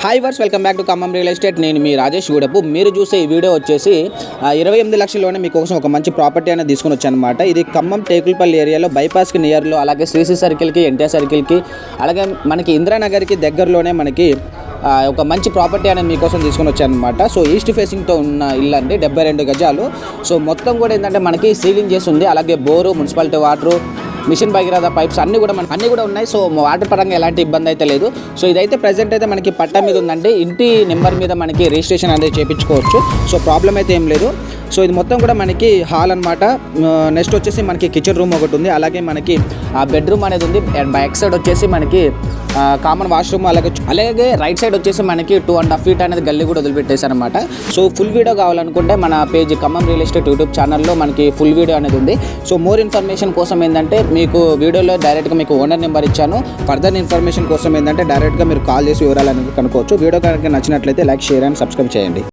Hi వర్స్, welcome back to Khammam real estate. నేను మీ రాజేష్ గూడపు. మీరు చూసే ఈ వీడియో వచ్చేసి 28 లక్షల్లోనే మీకోసం ఒక మంచి ప్రాపర్టీ అనేది తీసుకుని వచ్చాను అనమాట. ఇది ఖమ్మం టేకులపల్లి ఏరియాలో బైపాస్కి నియర్లో, అలాగే శ్రీశ్రీ సర్కిల్కి, ఎన్టీఆర్ సర్కిల్కి, అలాగే మనకి ఇందిరానగర్కి దగ్గరలోనే మనకి ఒక మంచి ప్రాపర్టీ అనేది మీకోసం తీసుకొని వచ్చాను అనమాట. సో ఈస్ట్ ఫేసింగ్తో ఉన్న ఇల్లు అండి, 72 గజాలు. సో మొత్తం కూడా ఏంటంటే మనకి సీలింగ్ చేసి ఉంది, అలాగే bore, municipality water, mission Bhagiratha pipes అన్నీ కూడా ఉన్నాయి. సో వాటర్ పరంగా ఎలాంటి ఇబ్బంది అయితే లేదు. సో ఇదైతే ప్రజెంట్ అయితే మనకి పట్టా మీద ఉందండి. ఇంటి నెంబర్ మీద మనకి రిజిస్ట్రేషన్ అనేది చేయించుకోవచ్చు. సో ప్రాబ్లం అయితే ఏం లేదు. సో ఇది మొత్తం కూడా మనకి హాల్ అనమాట. నెక్స్ట్ వచ్చేసి మనకి కిచెన్ రూమ్ ఒకటి ఉంది, అలాగే మనకి బెడ్రూమ్ అనేది ఉంది. బ్యాక్ సైడ్ వచ్చేసి మనకి కామన్ వాష్రూమ్, అలాగే రైట్ సైడ్ వచ్చేసి మనకి 2.5 feet అనేది గల్లీ కూడా వదిలిపెట్టేశారనమాట. సో ఫుల్ వీడియో కావాలనుకుంటే మన page Khammam real estate YouTube ఛానల్లో మనకి ఫుల్ వీడియో అనేది ఉంది. సో మోర్ ఇన్ఫర్మేషన్ కోసం ఏంటంటే మీకు వీడియోలో డైరెక్ట్గా మీకు ఓనర్ నెంబర్ ఇచ్చాను. ఫర్దర్ ఇన్ఫర్మేషన్ కోసం ఏంటంటే డైరెక్ట్గా మీరు కాల్ చేసి వివరాలు అనేది కనుక్కోవచ్చు. వీడియో కనుక నచ్చినట్లయితే లైక్, షేర్ అండ్ సబ్స్క్రైబ్ చేయండి.